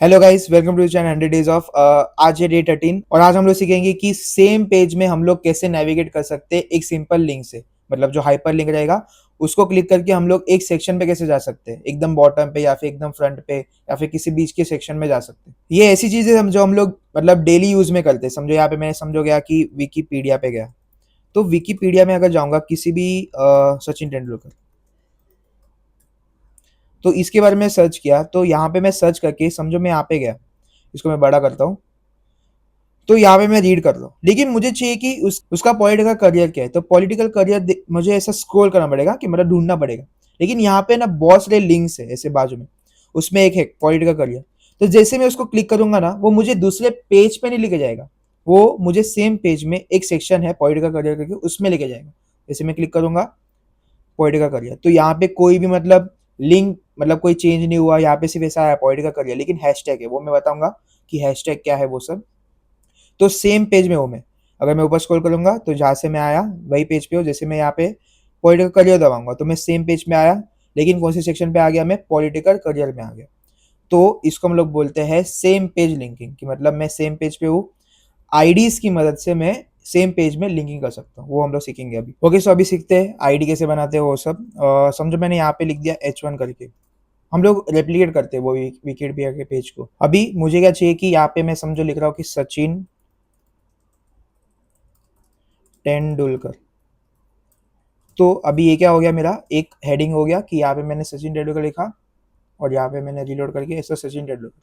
Hello guys, welcome to channel 100 days of. आज है day 13 और आज हम लोग सीखेंगे कि सेम पेज में हम लोग कैसे नेविगेट कर सकते हैं एक सिंपल लिंक से। मतलब जो हाइपर लिंक रहेगा उसको क्लिक करके हम लोग एक सेक्शन पे कैसे जा सकते हैं, एकदम बॉटम पे या फिर एकदम फ्रंट पे या फिर किसी बीच के सेक्शन में जा सकते हैं। ये ऐसी चीजें हम जो हम लोग मतलब डेली यूज में करते हैं। समझो यहाँ पे मैं समझो गया कि विकीपीडिया पे गया, तो विकीपीडिया में अगर जाऊंगा किसी भी सचिन तेंदुलकर, तो इसके बारे में सर्च किया, तो यहाँ पे मैं सर्च करके समझो मैं यहाँ पे गया, इसको मैं बड़ा करता हूँ, तो यहाँ पे मैं रीड कर रहा हूँ। लेकिन मुझे चाहिए कि उसका पॉलिटिकल करियर क्या है, तो पॉलिटिकल करियर मुझे ऐसा स्क्रॉल करना पड़ेगा कि मतलब ढूंढना पड़ेगा। लेकिन यहाँ पे ना बहुत सारे लिंक्स है ऐसे बाजू में, उसमें एक है पॉलिटिकल करियर। तो जैसे मैं उसको क्लिक करूंगा ना, वो मुझे दूसरे पेज पे नहीं लेके जाएगा, वो मुझे सेम पेज में एक सेक्शन है पॉलिटिकल करियर करके, उसमें लेके जाएगा। जैसे मैं क्लिक करूंगा पॉलिटिकल करियर, तो यहाँ पे कोई भी मतलब लिंक मतलब कोई चेंज नहीं हुआ, यहाँ पे सिर्फ ऐसा आया पॉलिटिकल करियर, लेकिन हैशटैग है, वो मैं बताऊंगा कि हैशटैग क्या है वो सब। तो सेम पेज में हूँ मैं। अगर मैं ऊपर स्क्रॉल करूंगा तो जहाँ से मैं आया वही पेज पे हो। जैसे मैं यहाँ पे पॉलिटिकल करियर दबाऊंगा तो मैं सेम पेज में आया, लेकिन कौन से सेक्शन पे आ गया, मैं पॉलिटिकल करियर में आ गया। तो इसको हम लोग बोलते हैं सेम पेज लिंकिंग, कि मतलब मैं सेम पेज पे हूँ, आईडीज की मदद से मैं सेम पेज में लिंकिंग कर सकता हूँ। वो हम लोग सीखेंगे अभी। ओके, सो अभी सीखते हैं आईडी कैसे बनाते हैं वो सब। समझो मैंने यहाँ पे लिख दिया H1 करके, हम लोग रेप्लिकेट करते हैं वो विकिपीडिया के पेज को। अभी मुझे क्या चाहिए कि यहाँ पे मैं समझो लिख रहा हूँ कि सचिन तेंदुलकर। तो अभी ये क्या हो गया, मेरा एक हेडिंग हो गया कि यहाँ पे मैंने सचिन तेंदुलकर लिखा और यहाँ पे मैंने रिलोड करके ऐसा सचिन तेंदुलकर।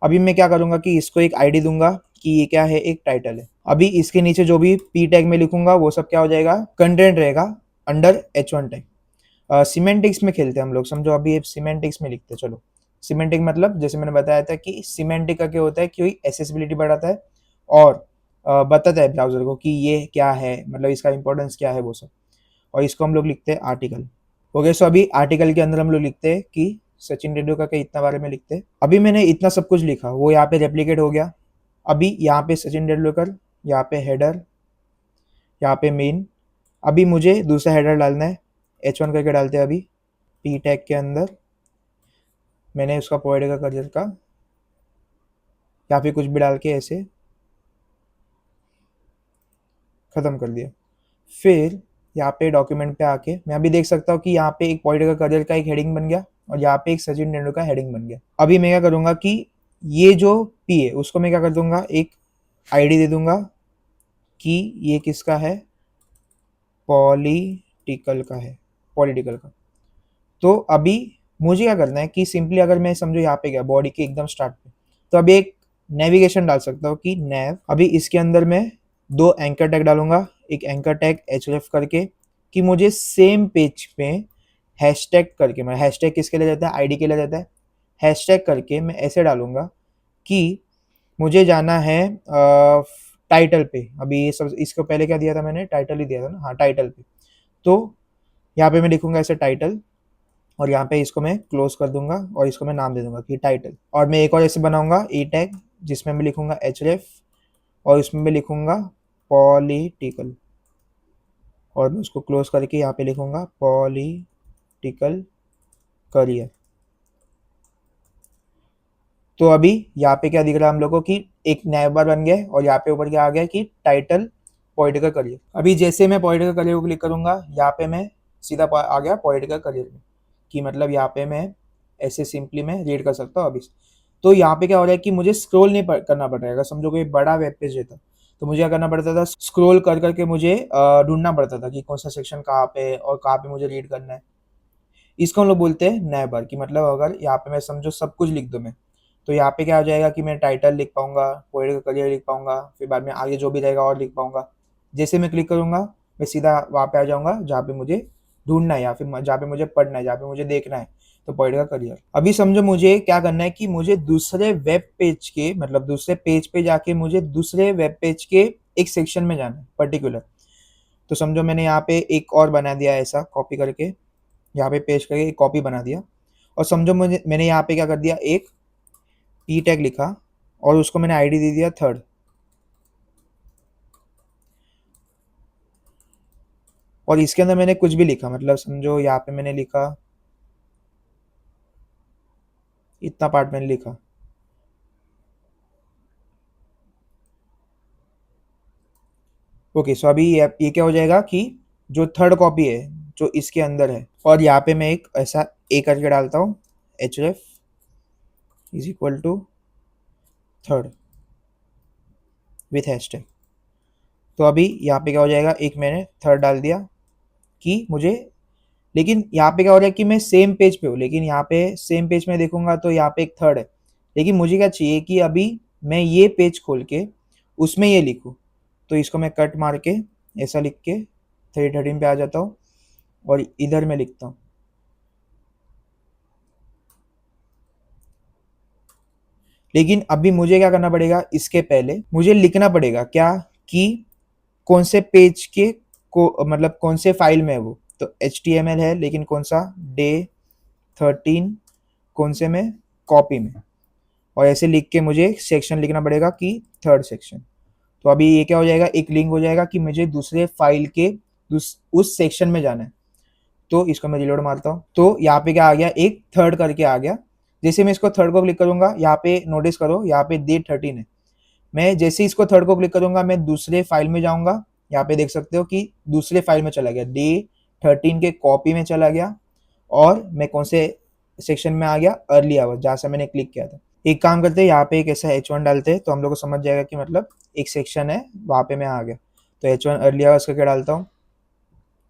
अभी मैं क्या करूंगा कि इसको एक आईडी दूंगा कि ये क्या है, एक टाइटल है। अभी इसके नीचे जो भी पी टैग में लिखूंगा वो सब क्या हो जाएगा, कंटेंट रहेगा अंडर H1 टैग। सिमेंटिक्स में खेलते हैं हम लोग। समझो अभी सिमेंटिक्स में लिखते हैं। चलो, सिमेंटिक मतलब जैसे मैंने बताया था कि सिमेंटिक का क्या होता है कि एसेसिबिलिटी बढ़ाता है और बताता है ब्राउजर को कि ये क्या है, मतलब इसका इंपॉर्टेंस क्या है वो सब। और इसको हम लोग लिखते हैं आर्टिकल। ओके, सो अभी आर्टिकल के अंदर हम लोग लिखते हैं कि सचिन तेंदुलकर के इतना बारे में लिखते हैं। अभी मैंने इतना सब कुछ लिखा, वो यहाँ पे रेप्लिकेट हो गया। अभी यहाँ पे सचिन तेंदुलकर, यहाँ पे हेडर, यहाँ पे मेन। अभी मुझे दूसरा हेडर डालना है, H1 करके डालते हैं अभी। पी टैग के अंदर मैंने उसका पॉलिटिकल करियर का यहाँ पे कुछ भी डाल के ऐसे ख़त्म कर दिया। फिर यहाँ पे डॉक्यूमेंट पे आके मैं अभी देख सकता हूँ कि यहाँ पे एक पॉलिटिकल करियर का एक हेडिंग बन गया और यहाँ पे एक सचिन तेंदुलकर का हेडिंग बन गया। अभी मैं क्या करूँगा कि ये जो पी है उसको मैं क्या कर दूंगा, एक आईडी दे दूंगा कि ये किसका है, पॉलिटिकल का है, पॉलिटिकल का। तो अभी मुझे क्या करना है कि सिंपली अगर मैं समझो यहाँ पे गया बॉडी के एकदम स्टार्ट पे, तो अभी एक नेविगेशन डाल सकता हूँ कि नेव। अभी इसके अंदर मैं दो एंकर टैग डालूंगा, एक एंकर टैग href करके कि मुझे सेम पेज पे हैशटैग करके, मैं हैशटैग किसके लिए जाता है, आईडी के लिए जाता है। हैशटैग करके मैं ऐसे डालूंगा कि मुझे जाना है टाइटल पे। अभी ये सब इसको पहले क्या दिया था मैंने, टाइटल ही दिया था ना, हाँ टाइटल पे। तो यहाँ पे मैं लिखूंगा ऐसे टाइटल और यहाँ पे इसको मैं क्लोज कर दूंगा और इसको मैं नाम दे दूंगा कि टाइटल। और मैं एक और ऐसे बनाऊंगा ई टैग जिसमें मैं लिखूंगा href और इसमें मैं लिखूंगा पॉलिटिकल और मैं उसको क्लोज करके यहाँ पे लिखूंगा पॉलिटिकल करियर। तो अभी यहाँ पे क्या दिख रहा है हम लोग को कि एक नया बार बन गया और यहाँ पे ऊपर क्या आ गया कि टाइटल पॉलिटिकल करियर। अभी जैसे मैं पॉलिटिकल करियर को क्लिक करूंगा, यहाँ पे मैं सीधा आ गया पॉलिटिकल करियर में, कि मतलब यहाँ पे मैं ऐसे सिंपली मैं रीड कर सकता हूँ अभी। तो यहाँ पे क्या हो रहा है कि मुझे स्क्रॉल नहीं करना पड़ेगा। समझो कोई बड़ा वेब पेज रहता तो मुझे क्या करना पड़ता था, स्क्रॉल कर करके मुझे ढूंढना पड़ता था कि कौन सा सेक्शन कहाँ पे और कहाँ पे मुझे रीड करना है। इसको हम लोग बोलते हैं नए बार, कि मतलब अगर यहाँ पे मैं समझो सब कुछ लिख दूँ मैं, तो यहाँ पे क्या हो जाएगा कि मैं टाइटल लिख पाऊंगा, पॉलिटिकल करियर लिख पाऊंगा, फिर बाद में आगे जो भी रहेगा और लिख पाऊंगा। जैसे मैं क्लिक करूंगा मैं सीधा वहाँ पे आ जाऊंगा जहाँ पे मुझे ढूंढना है या फिर जहाँ पे मुझे पढ़ना है, जहाँ पे मुझे देखना है, तो पॉलिटिकल करियर। अभी समझो मुझे क्या करना है कि मुझे दूसरे वेब पेज के मतलब दूसरे पेज पे जाके मुझे दूसरे वेब पेज के एक सेक्शन में जाना है पर्टिकुलर। तो समझो मैंने यहाँ पे एक और बना दिया ऐसा कॉपी करके, यहाँ पे पेस्ट करके एक कॉपी बना दिया। और समझो मुझे मैंने यहाँ पे क्या कर दिया, एक पी टैग लिखा और उसको मैंने आईडी दे दिया थर्ड। और इसके अंदर मैंने कुछ भी लिखा, मतलब समझो यहाँ पे मैंने लिखा, इतना पार्ट मैंने लिखा, ओके, सो अभी ये क्या हो जाएगा कि जो थर्ड कॉपी है जो इसके अंदर है, और यहाँ पे मैं एक ऐसा ए करके डालता हूँ, href is equal to third with hashtag. तो अभी यहाँ पे क्या हो जाएगा, एक मैंने थर्ड डाल दिया कि मुझे, लेकिन यहाँ पे क्या हो रहा है कि मैं सेम पेज पे हूँ, लेकिन यहाँ पे सेम पेज में देखूंगा तो यहाँ पे एक थर्ड है, लेकिन मुझे क्या चाहिए कि अभी मैं ये पेज खोल के उसमें ये लिखूँ। तो इसको मैं कट मार के ऐसा लिख के 313 पे आ जाता हूँ और इधर मैं लिखता हूँ। लेकिन अभी मुझे क्या करना पड़ेगा, इसके पहले मुझे लिखना पड़ेगा क्या कि कौन से पेज के को मतलब कौन से फाइल में है वो। तो HTML है, लेकिन कौन सा, day13 कौन से में, कॉपी में, और ऐसे लिख के मुझे सेक्शन लिखना पड़ेगा कि थर्ड सेक्शन। तो अभी ये क्या हो जाएगा, एक लिंक हो जाएगा कि मुझे दूसरे फाइल के उस सेक्शन में जाना है। तो इसको मैं रिलोड मारता हूँ, तो यहाँ पे क्या आ गया, एक थर्ड करके आ गया। जैसे मैं इसको थर्ड को क्लिक करूंगा, यहाँ पे नोटिस करो यहाँ पे day13 है। मैं जैसे इसको थर्ड को क्लिक करूंगा, मैं दूसरे फाइल में जाऊंगा, यहाँ पे देख सकते हो कि दूसरे फाइल में चला गया, day13 के कॉपी में चला गया, और मैं कौन से सेक्शन में आ गया, अर्ली आवर्स, जहाँ से मैंने क्लिक किया था। एक काम करते हैं, यहाँ पे एक ऐसा H1 डालते हैं, तो हम लोग को समझ जाएगा कि मतलब एक सेक्शन है वहाँ पे मैं आ गया। तो H1 अर्ली आवर्स करके डालता हूँ।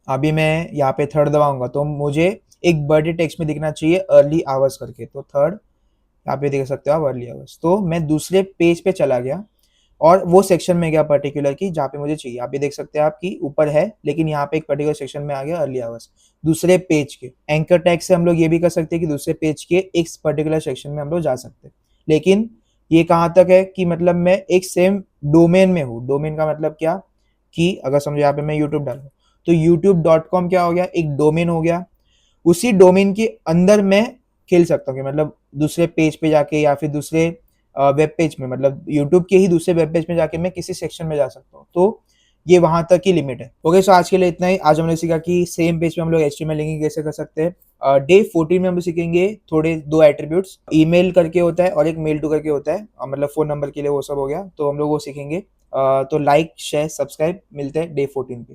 अभी मैं यहाँ पे थर्ड दबाऊंगा तो मुझे एक बर्थडे टेक्स्ट में दिखना चाहिए अर्ली आवर्स करके, तो थर्ड यहाँ पे देख सकते हो आप, अर्ली आवर्स। तो मैं दूसरे पेज पे चला गया और वो सेक्शन में गया पर्टिकुलर की जहाँ पे मुझे चाहिए। आप ये देख सकते हैं आप कि ऊपर है, लेकिन यहाँ पे एक पर्टिकुलर सेक्शन में आ गया, अर्ली आवर्स, दूसरे पेज के। एंकर टैग से हम लोग ये भी कर सकते हैं कि दूसरे पेज के एक पर्टिकुलर सेक्शन में हम लोग जा सकते हैं। लेकिन ये कहाँ तक है कि मतलब मैं एक सेम डोमेन में हूँ। डोमेन का मतलब क्या, कि अगर समझो यहाँ पे मैं यूट्यूब डालूँ, तो youtube.com क्या हो गया, एक डोमेन हो गया। उसी डोमेन के अंदर मैं खेल सकता हूँ कि मतलब दूसरे पेज पे जाके या फिर दूसरे वेब पेज में, मतलब यूट्यूब के ही दूसरे वेब पेज में जाके मैं किसी सेक्शन में जा सकता हूँ। तो ये वहां तक की लिमिट है। ओके, सो आज के लिए इतना ही। आज हमने सीखा कि सेम पेज पे हम लोग HTML लिंकिंग कैसे कर सकते हैं। डे 14 में हम लोग सीखेंगे थोड़े दो एट्रीब्यूट्स, ईमेल करके होता है और एक मेल टू करके होता है, मतलब फोन नंबर के लिए वो सब हो गया, तो हम लोग वो सीखेंगे। तो लाइक शेयर सब्सक्राइब, मिलते हैं डे 14 पे।